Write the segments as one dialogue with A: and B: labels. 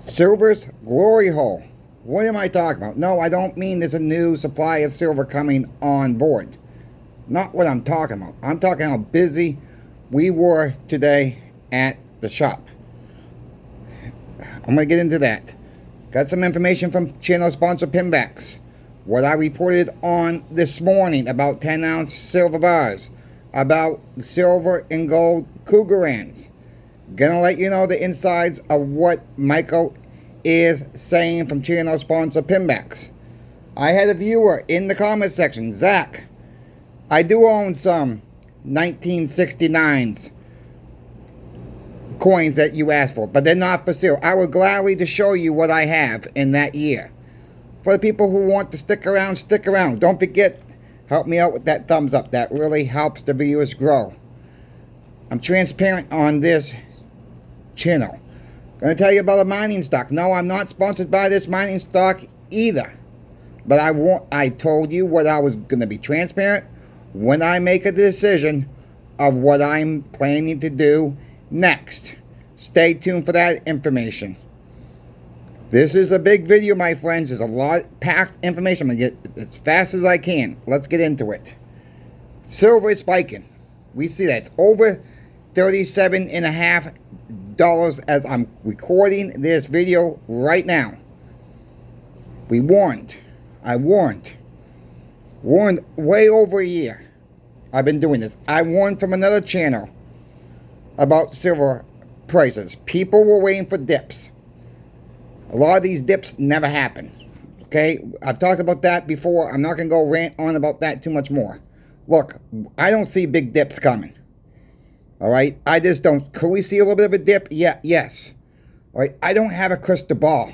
A: Silver's glory hole. What am I talking about? No, I don't mean there's a new supply of silver coming on board. Not what I'm talking about. I'm talking how busy we were today at the shop. I'm going to get into that. Got some information from channel sponsor Pinbacks. What I reported on this morning about 10-ounce silver bars. About silver and gold Cougarans. Gonna let you know the insides of what Michael is saying from channel sponsor Pinbacks. I had a viewer in the comment section, Zach. I do own some 1969s coins that you asked for, but they're not for sale. I would gladly to show you what I have in that year. For the people who want to stick around, stick around. Don't forget, help me out with that thumbs up. That really helps the viewers grow. I'm transparent on this channel. Gonna tell you about a mining stock. No, I'm not sponsored by this mining stock either. But I told you what I was gonna be transparent when I make a decision of what I'm planning to do next. Stay tuned for that information. This is a big video, my friends. There's a lot packed information. I'm gonna get as fast as I can. Let's get into it. Silver is spiking. We see that it's over $37.50 as I'm recording this video right now. I warned way over a year I've been doing this. I warned from another channel about silver prices. People were waiting for dips. A lot of these dips never happen. Okay, I've talked about that before. I'm not going to go rant on about that too much more. Look, I don't see big dips coming. Alright, I just don't. Could we see a little bit of a dip? Yeah, yes. Alright, I don't have a crystal ball.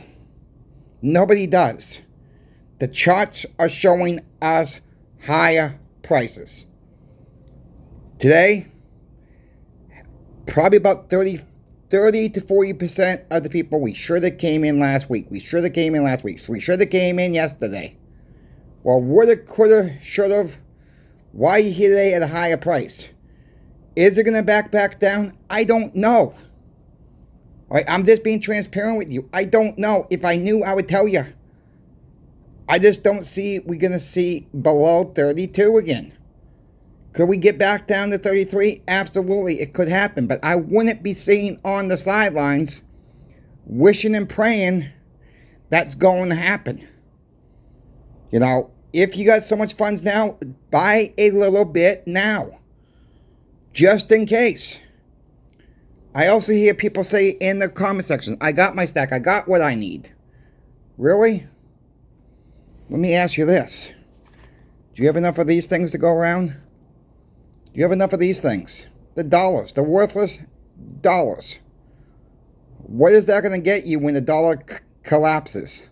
A: Nobody does. The charts are showing us higher prices. Today, probably about 30 to 40% of the people, we should have came in last week. We should have came in yesterday. Well, woulda, coulda, shoulda. Why are you here today at a higher price? Is it going to back down? I don't know. All right, I'm just being transparent with you. I don't know. If I knew, I would tell you. I just don't see we're going to see below 32 again. Could we get back down to 33? Absolutely, it could happen. But I wouldn't be sitting on the sidelines wishing and praying that's going to happen. You know, if you got so much funds now, buy a little bit now. Just in case. I also hear people say in the comment section, I got my stack. I got what I need. Really? Let me ask you this. Do you have enough of these things to go around? Do you have enough of these things? The dollars. The worthless dollars. What is that going to get you when the dollar collapses?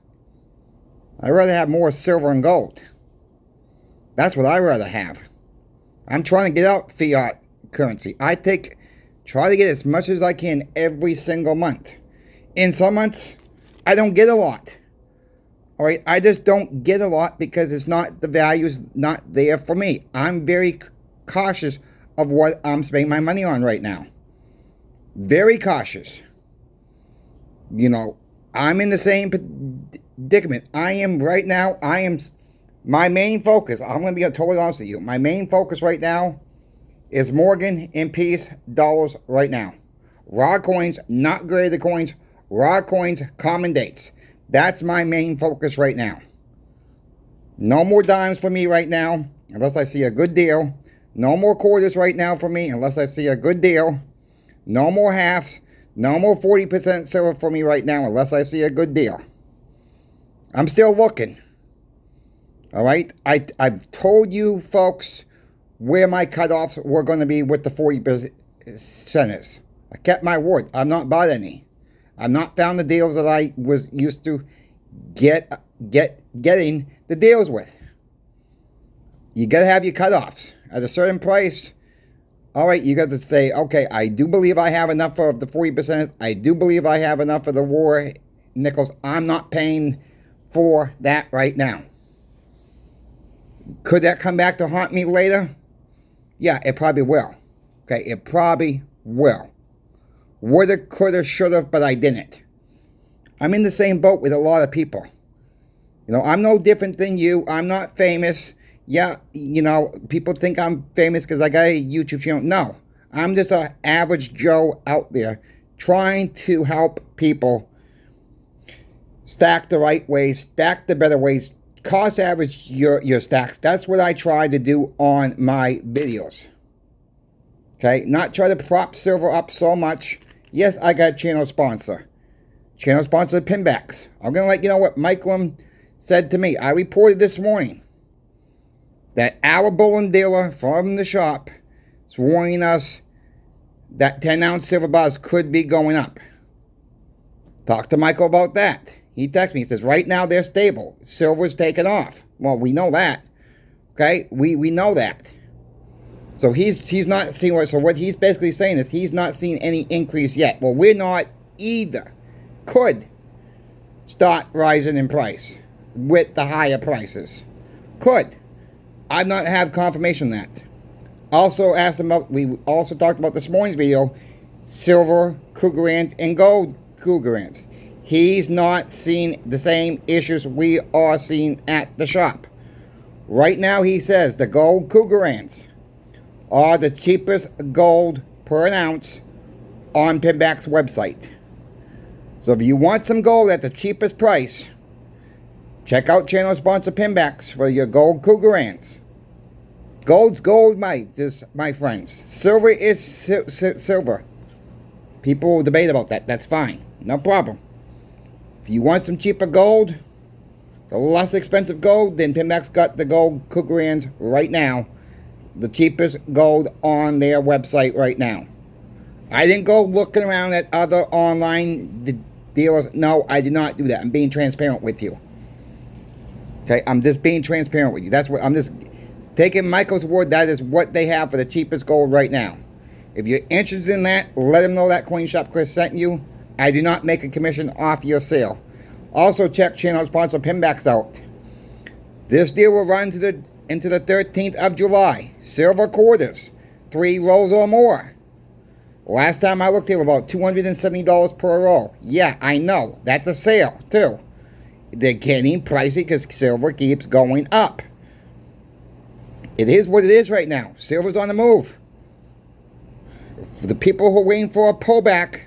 A: I'd rather have more silver and gold. That's what I'd rather have. I'm trying to get out fiat currency. I try to get as much as I can every single month. In some months, I don't get a lot. All right, I just don't get a lot because it's not, the value's not there for me. I'm very cautious of what I'm spending my money on right now. Very cautious. You know, I'm in the same predicament. My main focus, I'm going to be totally honest with you. My main focus right now is Morgan and Peace dollars right now. Raw coins, not graded coins. Raw coins, common dates. That's my main focus right now. No more dimes for me right now, unless I see a good deal. No more quarters right now for me, unless I see a good deal. No more halves. No more 40% silver for me right now, unless I see a good deal. I'm still looking. Alright? I've told you folks where my cutoffs were going to be with the 40%ers. I kept my word. I've not bought any. I've not found the deals that I was used to getting the deals with. You got to have your cutoffs. At a certain price, all right, you got to say, okay, I do believe I have enough of the 40%ers. I do believe I have enough of the war nickels. I'm not paying for that right now. Could that come back to haunt me later? Yeah, it probably will. Okay, it probably will. Woulda, coulda, shoulda, but I didn't. I'm in the same boat with a lot of people. You know, I'm no different than you. I'm not famous. Yeah, you know, people think I'm famous because I got a YouTube channel. No, I'm just an average Joe out there trying to help people stack the right ways, stack the better ways, cost average your stacks. That's what I try to do on my videos. Okay, not try to prop silver up so much. Yes, I got a channel sponsor. Channel sponsor Pinbacks. I'm going to let you know what Michael said to me. I reported this morning that our bullion dealer from the shop is warning us that 10-ounce silver bars could be going up. Talk to Michael about that. He texted me. He says, right now they're stable. Silver's taken off. Well, we know that. Okay? We know that. So he's not seeing what. So what he's basically saying is he's not seeing any increase yet. Well, we're not either. Could start rising in price with the higher prices. Could. I've not have confirmation of that. Also asked him about, we also talked about this morning's video, silver Krugerrands and gold Krugerrands. He's not seeing the same issues we are seeing at the shop. Right now he says the gold Krugerrands are the cheapest gold per an ounce on Pinback's website. So if you want some gold at the cheapest price, check out channel sponsor Pinbacks for your gold Krugerrands. Gold's gold, my friends. Silver is silver. People will debate about that. That's fine. No problem. If you want some cheaper gold, the less expensive gold, then Pinback's got the gold Krugerrands right now. The cheapest gold on their website right now. I didn't go looking around at other online dealers. No, I did not do that. I'm being transparent with you. Okay, I'm just being transparent with you. That's what I'm just taking Michael's word. That is what they have for the cheapest gold right now. If you're interested in that, let them know that Coin Shop Chris sent you. I do not make a commission off your sale. Also, check channel sponsor Pinbacks out. This deal will run into the 13th of July. Silver quarters, 3 rolls or more. Last time I looked, they were about $270 per roll. Yeah, I know. That's a sale, too. They're getting pricey because silver keeps going up. It is what it is right now. Silver's on the move. For the people who are waiting for a pullback,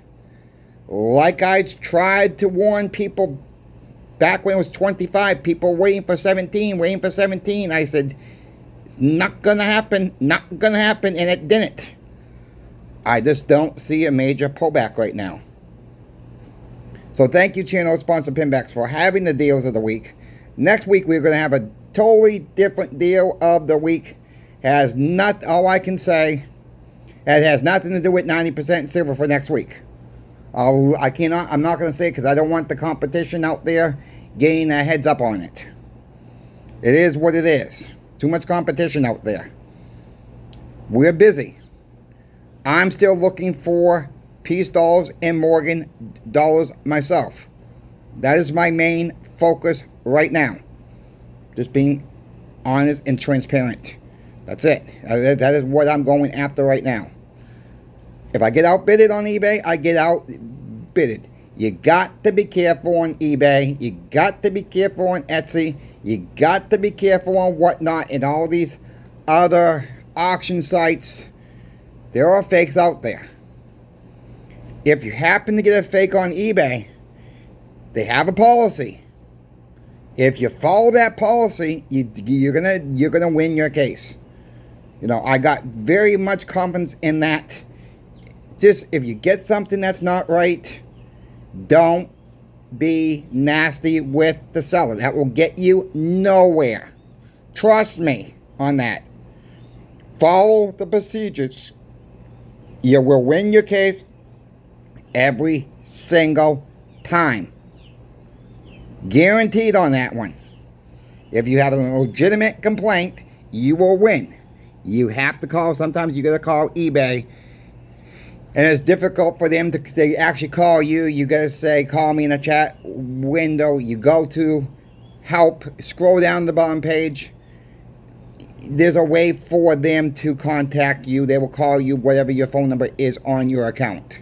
A: like I tried to warn people back when it was 25, people waiting for 17. I said, it's not going to happen, and it didn't. I just don't see a major pullback right now. So thank you, channel sponsor Pinbacks, for having the deals of the week. Next week, we're going to have a totally different deal of the week. All I can say, it has nothing to do with 90% silver for next week. I'm not going to say it because I don't want the competition out there getting a heads up on it. It is what it is. Too much competition out there. We're busy. I'm still looking for Peace dollars and Morgan dollars myself. That is my main focus right now. Just being honest and transparent. That's it. That is what I'm going after right now. If I get outbidded on eBay, I get outbidded. You got to be careful on eBay. You got to be careful on Etsy. You got to be careful on whatnot and all these other auction sites. There are fakes out there. If you happen to get a fake on eBay, they have a policy. If you follow that policy, you're gonna win your case. You know, I got very much confidence in that. Just if you get something that's not right, don't be nasty with the seller. That will get you nowhere. Trust me on that. Follow the procedures. You will win your case every single time. Guaranteed on that one. If you have a legitimate complaint, you will win. You have to call. Sometimes you got to call eBay. And it's difficult for them to actually call you. You got to say, call me in a chat window. You go to help, scroll down the bottom page. There's a way for them to contact you. They will call you whatever your phone number is on your account.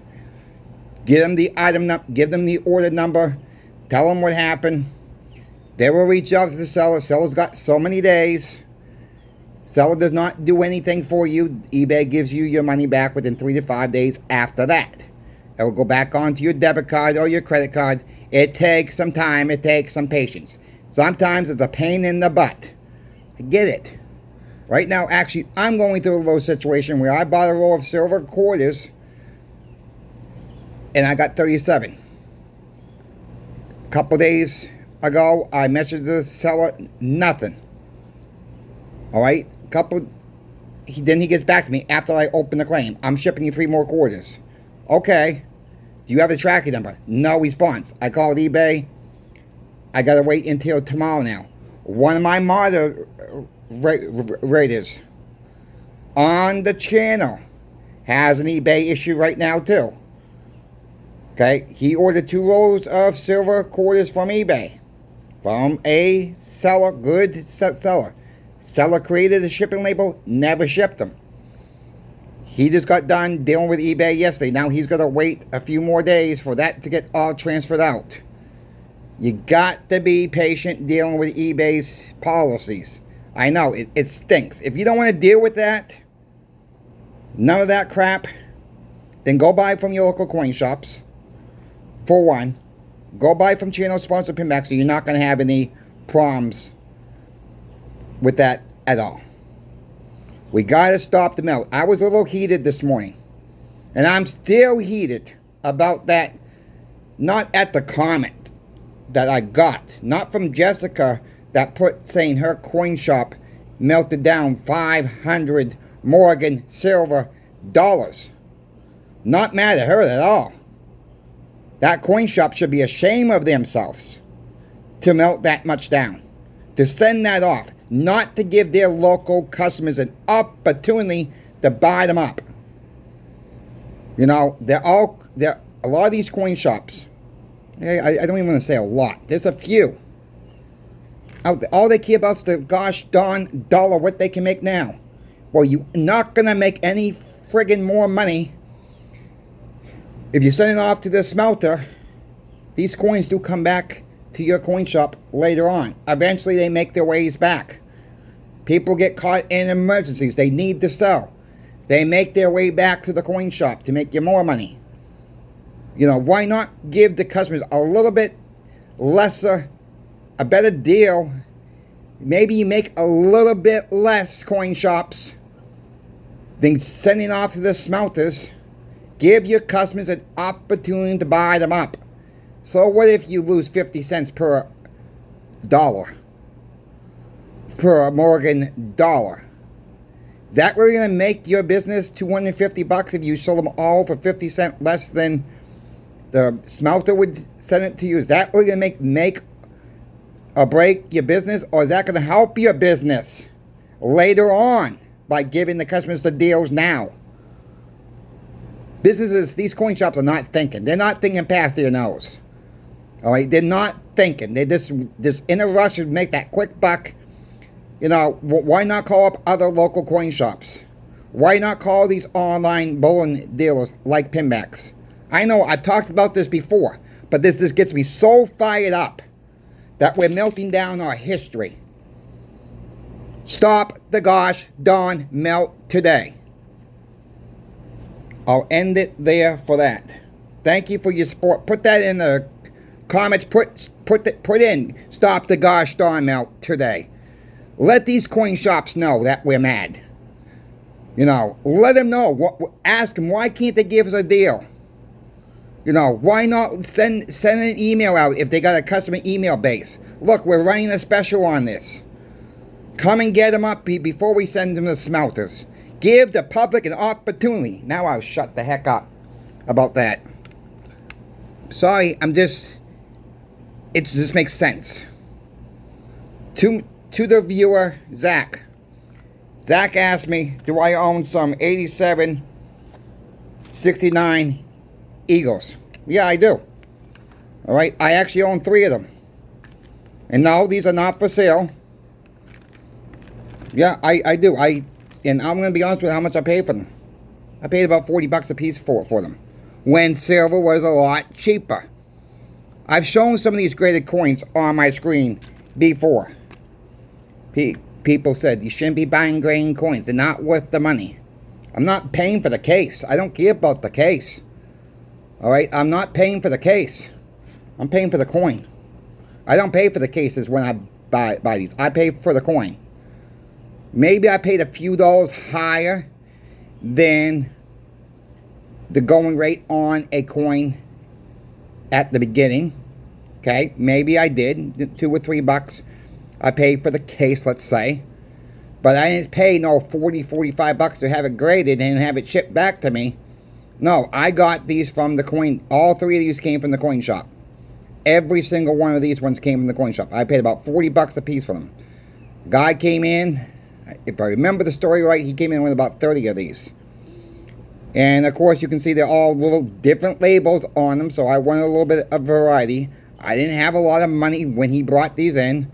A: Give them the item, give them the order number. Tell them what happened. They will reach out to the seller. Seller's got so many days. Seller does not do anything for you. eBay gives you your money back within 3 to 5 days after that. It will go back onto your debit card or your credit card. It takes some time. It takes some patience. Sometimes it's a pain in the butt. I get it. Right now, actually, I'm going through a little situation where I bought a roll of silver quarters and I got 37. A couple days ago, I messaged the seller, nothing. Alright? Then he gets back to me after I open the claim. I'm shipping you 3 more quarters. Okay. Do you have the tracking number? No response. I called eBay. I gotta wait until tomorrow now. One of my moderators on the channel has an eBay issue right now too. Okay, he ordered 2 rolls of silver quarters from eBay. From a seller, good seller. Seller created a shipping label, never shipped them. He just got done dealing with eBay yesterday. Now he's got to wait a few more days for that to get all transferred out. You got to be patient dealing with eBay's policies. I know, it stinks. If you don't want to deal with that, none of that crap, then go buy from your local coin shops. For one, go buy from channel sponsored pinbacks so you're not going to have any problems with that at all. We got to stop the melt. I was a little heated this morning. And I'm still heated about that. Not at the comment that I got. Not from Jessica that put saying her coin shop melted down 500 Morgan silver dollars. Not mad at her at all. That coin shop should be ashamed of themselves to melt that much down. To send that off. Not to give their local customers an opportunity to buy them up. You know, a lot of these coin shops, I don't even want to say a lot. There's a few. All they care about is the gosh darn dollar, what they can make now. Well, you're not going to make any friggin' more money if you send it off to the smelter. These coins do come back to your coin shop later on. Eventually they make their ways back. People get caught in emergencies. They need to sell. They make their way back to the coin shop to make you more money. You know, why not give the customers a little bit lesser, a better deal? Maybe you make a little bit less coin shops than sending off to the smelters. Give your customers an opportunity to buy them up. So what if you lose 50 cents per dollar? Per Morgan dollar? Is that really going to make your business $250 if you sell them all for 50 cents less than the smelter would send it to you? Is that really going to make or break your business? Or is that going to help your business later on by giving the customers the deals now? Businesses, these coin shops are not thinking. They're not thinking past their nose. All right, they're not thinking. They're just in a rush to make that quick buck. You know, why not call up other local coin shops? Why not call these online bullion dealers like Pinbacks? I know I've talked about this before, but this gets me so fired up that we're melting down our history. Stop the gosh darn melt today. I'll end it there for that. Thank you for your support. Put that in the comments. Put in stop the gosh darn melt today. Let these coin shops know that we're mad. You know, let them know. Ask them, why can't they give us a deal? You know, why not send an email out if they got a customer email base? Look, we're running a special on this. Come and get them up before we send them to smelters. Give the public an opportunity. Now I'll shut the heck up about that. Sorry, it just makes sense. To the viewer, Zach. Zach asked me, do I own some 87, 69 Eagles? Yeah, I do. Alright, I actually own 3 of them. And no, these are not for sale. Yeah, I do. And I'm going to be honest with how much I paid for them. I paid about $40 a piece for them. When silver was a lot cheaper. I've shown some of these graded coins on my screen before. People said you shouldn't be buying graded coins. They're not worth the money. I'm not paying for the case. I don't care about the case. Alright, I'm not paying for the case. I'm paying for the coin. I don't pay for the cases when I buy these. I pay for the coin. Maybe I paid a few dollars higher than the going rate on a coin at the beginning. Okay, maybe I did. $2 or $3 I paid for the case, let's say. But I didn't pay no $40, $45 to have it graded and have it shipped back to me. No, I got these from the coin. All three of these came from the coin shop. Every single one of these ones came from the coin shop. I paid about $40 a piece for them. Guy came in, if I remember the story right, he came in with about 30 of these. And of course you can see they're all little different labels on them, so I wanted a little bit of variety. I didn't have a lot of money when he brought these in.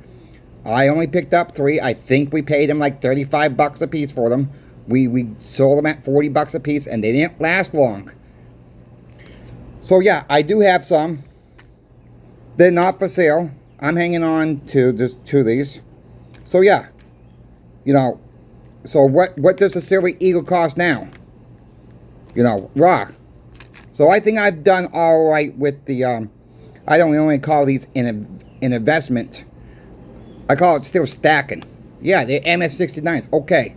A: I only picked up 3. I think we paid him like $35 a piece for them. We sold them at $40 a piece, and they didn't last long. So yeah, I do have some. They're not for sale. I'm hanging on to these. So yeah, you know. So what does the Silver Eagle cost now? You know, raw. So I think I've done all right with the. I don't only call these an investment. I call it still stacking. Yeah, they're MS69s. Okay.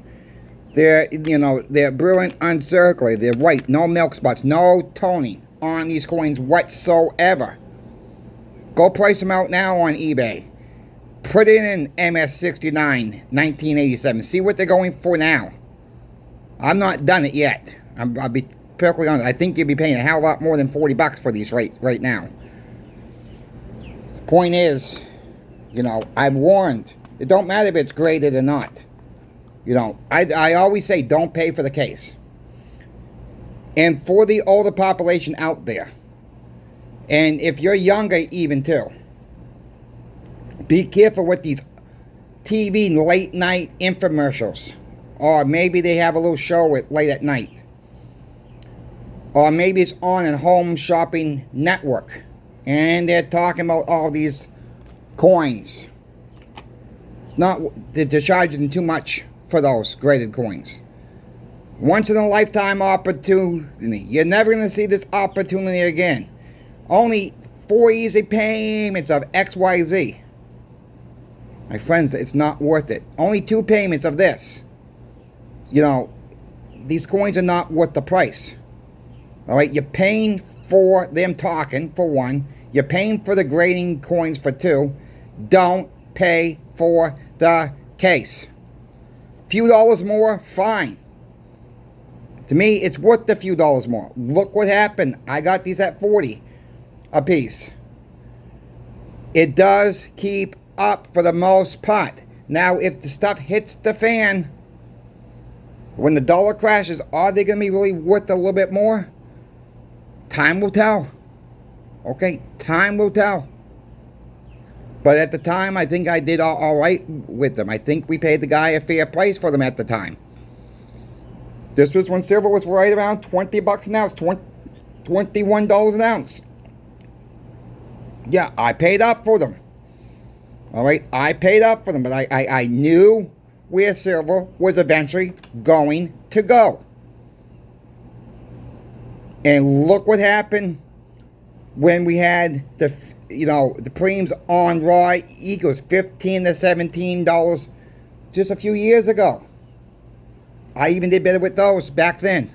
A: They're, you know, they're brilliant uncirculated. They're white. No milk spots. No toning on these coins whatsoever. Go price them out now on eBay. Put it in MS69 1987. See what they're going for now. I'm not done it yet. I'll be perfectly honest. I think you'll be paying a hell of a lot more than $40 for these right now. The point is, you know, I've warned. It don't matter if it's graded or not. You know, I always say don't pay for the case. And for the older population out there, and if you're younger even too, be careful with these TV late night infomercials. Or maybe they have a little show at late at night. Or maybe it's on a home shopping network. And they're talking about all these coins. It's not, they're charging too much for those graded coins. Once in a lifetime opportunity. You're never going to see this opportunity again. Only 4 easy payments of XYZ. My friends, it's not worth it. Only 2 payments of this. You know, these coins are not worth the price. Alright, you're paying for them talking, for 1. You're paying for the grading coins for 2. Don't pay for the case. Few dollars more, fine. To me, it's worth a few dollars more. Look what happened. I got these at 40 a piece. It does keep up for the most part. Now, if the stuff hits the fan, when the dollar crashes, are they going to be really worth a little bit more? Time will tell. Okay, time will tell. But at the time, I think I did all right with them. I think we paid the guy a fair price for them at the time. This was when silver was right around $20 an ounce, $21 an ounce. Yeah, I paid up for them. All right, I paid up for them, but I knew where silver was eventually going to go. And look what happened when we had the, you know, the premiums on raw eagles, $15 to $17 just a few years ago. I even did better with those back then.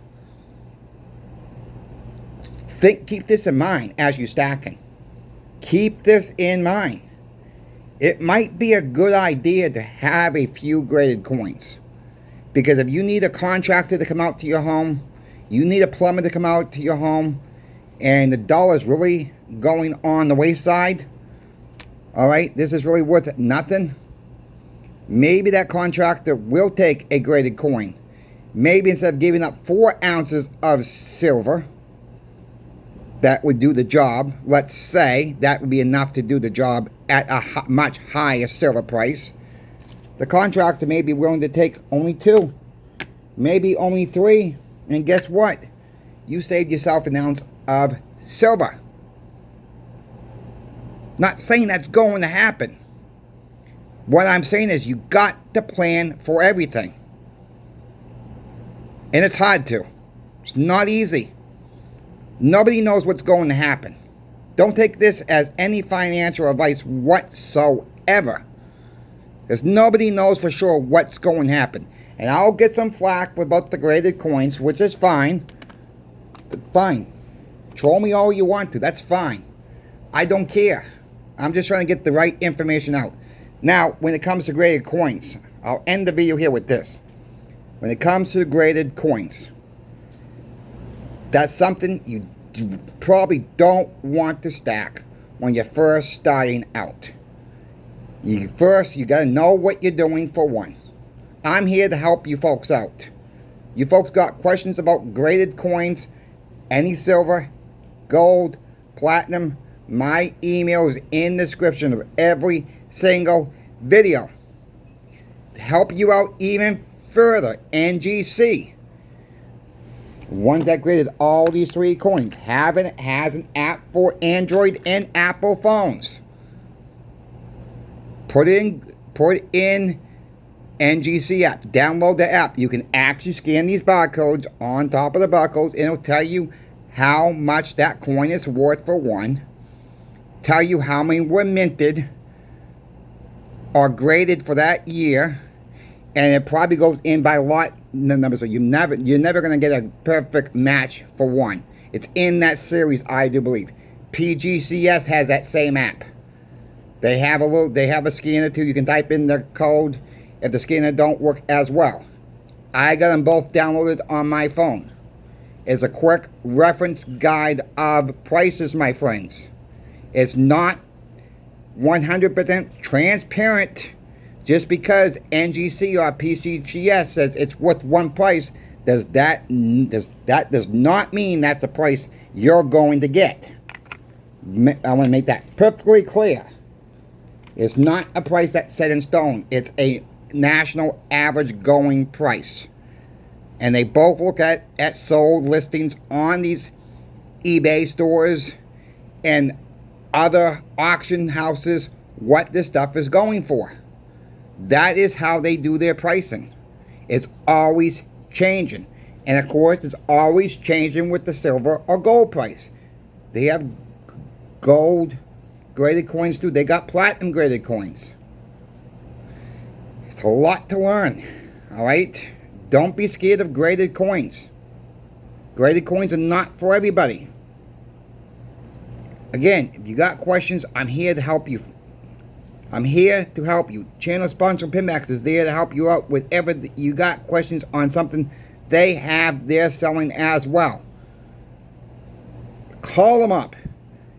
A: Keep this in mind as you're stacking. Keep this in mind. It might be a good idea to have a few graded coins. Because if you need a contractor to come out to your home, you need a plumber to come out to your home, and the dollar's really going on the wayside, alright, this is really worth nothing, maybe that contractor will take a graded coin. Maybe instead of giving up 4 ounces of silver, that would do the job. Let's say that would be enough to do the job at a much higher silver price. The contractor may be willing to take only 2, maybe only 3, and guess what? You saved yourself an ounce of silver. Not saying that's going to happen. What I'm saying is you got to plan for everything. And it's hard to. It's not easy. Nobody knows what's going to happen. Don't take this as any financial advice whatsoever. Because nobody knows for sure what's going to happen. And I'll get some flack about the graded coins, which is fine. Fine. Troll me all you want to. That's fine. I don't care. I'm just trying to get the right information out. Now, when it comes to graded coins, I'll end the video here with this. When it comes to graded coins, that's something you probably don't want to stack when you're first starting out. You got to know what you're doing for one. I'm here to help you folks out. You folks got questions about graded coins, any silver, gold, platinum, my email is in the description of every single video. To help you out even further, NGC, ones that graded all these 3 coins, has an app for Android and Apple phones. Put in NGC app. Download the app. You can actually scan these barcodes on top of the barcodes, and it'll tell you how much that coin is worth for one. Tell you how many were minted or graded for that year, and it probably goes in by lot numbers, so you're never going to get a perfect match for one. It's in that series, I do believe. PGCS has that same app. They have a scanner too. You can type in the code if the scanner don't work as well. I got them both downloaded on my phone. It's a quick reference guide of prices, my friends. It's not 100% transparent. Just because NGC or PGCS says it's worth one price, that does not mean that's the price you're going to get. I want to make that perfectly clear. It's not a price that's set in stone. It's a national average going price. And they both look at sold listings on these eBay stores and other auction houses, what this stuff is going for. That is how they do their pricing. It's always changing. And of course, it's always changing with the silver or gold price. They have gold graded coins too. They got platinum graded coins. It's a lot to learn. Alright? Don't be scared of graded coins. Graded coins are not for everybody. Again, if you got questions, I'm here to help you. I'm here to help you. Channel sponsor Pinbacks is there to help you out with whatever you got questions on something they have they're selling as well. Call them up.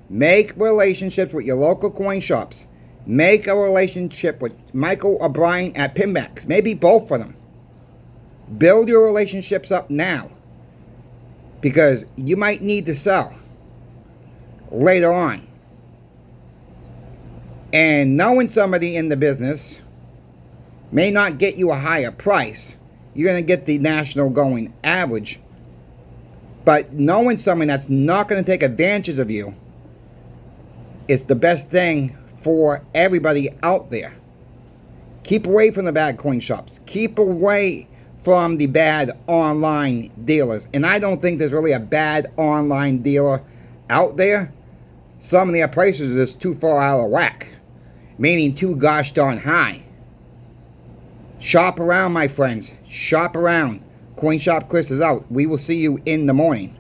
A: Make relationships with your local coin shops. Make a relationship with Michael or Brian at Pinbacks. Maybe both of them. Build your relationships up now, because you might need to sell later on. And knowing somebody in the business may not get you a higher price. You're going to get the national going average. But knowing someone that's not going to take advantage of you is the best thing for everybody out there. Keep away from the bad coin shops. Keep away from the bad online dealers. And I don't think there's really a bad online dealer out there. Some of their prices are just too far out of whack. Meaning too gosh darn high. Shop around, my friends. Shop around. Coin Shop Chris is out. We will see you in the morning.